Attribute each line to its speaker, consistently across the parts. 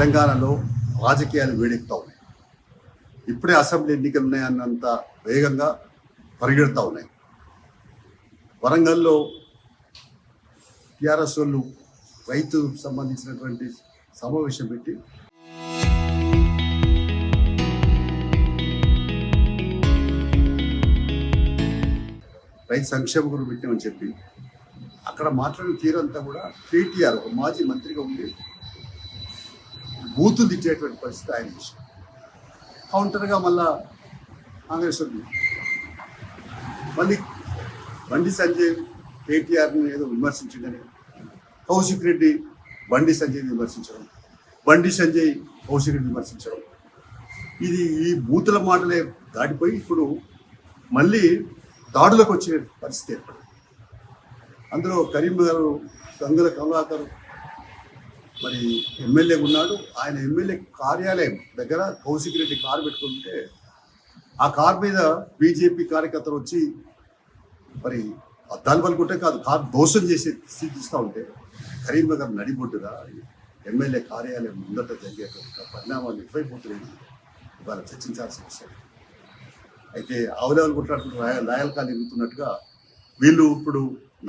Speaker 1: తెలంగాణలో రాజకీయాలు వేడెక్కుతూ ఉన్నాయి. ఇప్పుడే అసెంబ్లీ ఎన్నికలు ఉన్నాయన్నంత వేగంగా పరిగెడుతూ ఉన్నాయి. వరంగల్లో టీఆర్ఎస్ వాళ్ళు రైతు సంబంధించినటువంటి సమావేశం పెట్టి రైతు సంక్షేమ గురించి పెట్టామని చెప్పి అక్కడ మాట్లాడిన తీరంతా కూడా కేటీఆర్ ఒక మాజీ మంత్రిగా ఉండి బూతులు తిట్టేటువంటి పరిస్థితి ఆయన చేశారు. కౌంటర్గా మళ్ళా కాంగ్రెస్ మళ్ళీ బండి సంజయ్ కేటీఆర్ని ఏదో విమర్శించిందని కౌశిక్ రెడ్డి బండి సంజయ్ని విమర్శించడం, బండి సంజయ్ కౌశిక్ రెడ్డి విమర్శించడం, ఇది ఈ బూతుల మాటలే దాటిపోయి ఇప్పుడు మళ్ళీ దాడులకు వచ్చే పరిస్థితి ఏర్పడింది. అందులో కరీం గారు గంగుల కమలాకర్ మరి ఎమ్మెల్యే ఉన్నాడు. ఆయన ఎమ్మెల్యే కార్యాలయం దగ్గర కౌశిక్ రెడ్డి కారు పెట్టుకుంటే ఆ కారు మీద బీజేపీ కార్యకర్తలు వచ్చి మరి అద్దాలు పలుకుంటే కాదు కారు దోషం చేసి స్థితిస్తూ ఉంటే కరీంనగర్ నడిబొడ్డుగా ఎమ్మెల్యే కార్యాలయం ముందట జరిగేటువంటి పరిణామాలు ఎక్కువైపోతున్నాయి. ఇవాళ చర్చించాల్సిన విషయం. అయితే ఆవులేవలు కొట్లాడుకుంటూ లాయల్కాలు ఎరుగుతున్నట్టుగా వీళ్ళు ఇప్పుడు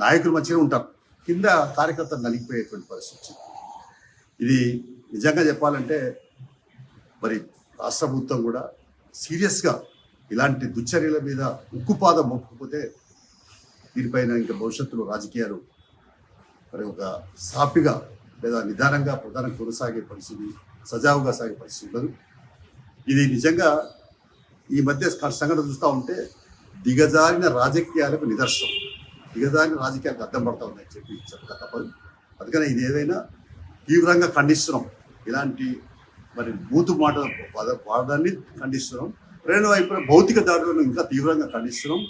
Speaker 1: నాయకులు మంచిగా ఉంటారు, కింద కార్యకర్తలు నలిగిపోయేటువంటి పరిస్థితి వచ్చింది. ఇది నిజంగా చెప్పాలంటే మరి రాష్ట్ర ప్రభుత్వం కూడా సీరియస్గా ఇలాంటి దుశ్చర్యల మీద ఉక్కుపాదం మోపకపోతే దీనిపైన ఇంకా భవిష్యత్తులో రాజకీయాలు మరి ఒక సాపిగా లేదా నిదానంగా ప్రధానం కొనసాగే పరిస్థితి, సజావుగా సాగే పరిస్థితి ఉండదు. ఇది నిజంగా ఈ మధ్య సంఘటన చూస్తూ ఉంటే దిగజారిన రాజకీయాలకు నిదర్శనం, దిగజారిన రాజకీయాలకు అర్థం పడతా ఉన్నాయని చెప్పి చెప్పక తప్పదు. అందుకని ఇది ఏదైనా తీవ్రంగా ఖండిస్తున్నాం. ఇలాంటి మరి బూతు మాట వాడడాన్ని ఖండిస్తున్నాం. రెండు వైపున భౌతిక దాడులను ఇంకా తీవ్రంగా ఖండిస్తున్నాం.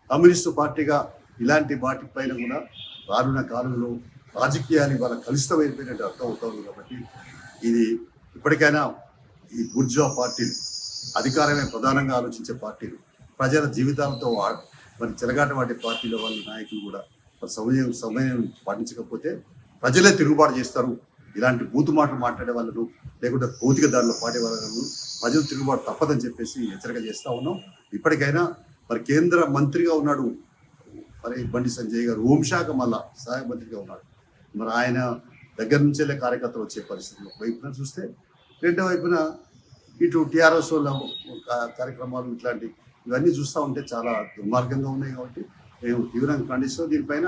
Speaker 1: కమ్యూనిస్టు పార్టీగా ఇలాంటి వాటిపైన కూడా రానున్న కాలంలో రాజకీయాలు ఇవాళ కలుషితమైపోయినట్టు అర్థం అవుతుంది. కాబట్టి ఇది ఇప్పటికైనా ఈ బుర్జువా పార్టీలు, అధికారమే ప్రధానంగా ఆలోచించే పార్టీలు, ప్రజల జీవితాలతో మరి చెలగాట వాడే పార్టీల వాళ్ళ నాయకులు కూడా సమయం పాటించకపోతే ప్రజలే తిరుగుబాటు చేస్తారు. ఇలాంటి బూతు మాటలు మాట్లాడే వాళ్ళను లేకుంటే భౌతిక దారిలో పాడే వాళ్ళను ప్రజలు తిరుగుబాటు తప్పదని చెప్పేసి హెచ్చరిక చేస్తూ ఉన్నాం. ఇప్పటికైనా మరి కేంద్ర మంత్రిగా ఉన్నాడు మరి బండి సంజయ్ గారు, హోంశాఖ మళ్ళా సహాయ మంత్రిగా ఉన్నాడు. మరి ఆయన దగ్గర నుంచే కార్యకర్తలు వచ్చే పరిస్థితులు వైపున చూస్తే, రెండో వైపున ఇటు టీఆర్ఎస్ వాళ్ళ కార్యక్రమాలు ఇట్లాంటి ఇవన్నీ చూస్తూ ఉంటే చాలా దుర్మార్గంగా ఉన్నాయి. కాబట్టి మేము తీవ్రంగా ఖండిస్తాం. దీనిపైన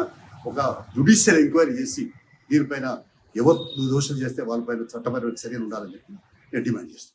Speaker 1: ఒక జ్యుడిషియల్ ఎంక్వైరీ చేసి దీనిపైన ఎవరు దోషం చేస్తే వాళ్ళపైన చట్టపరమైన చర్యలు ఉండాలని చెప్పి నేను డిమాండ్ చేస్తాను.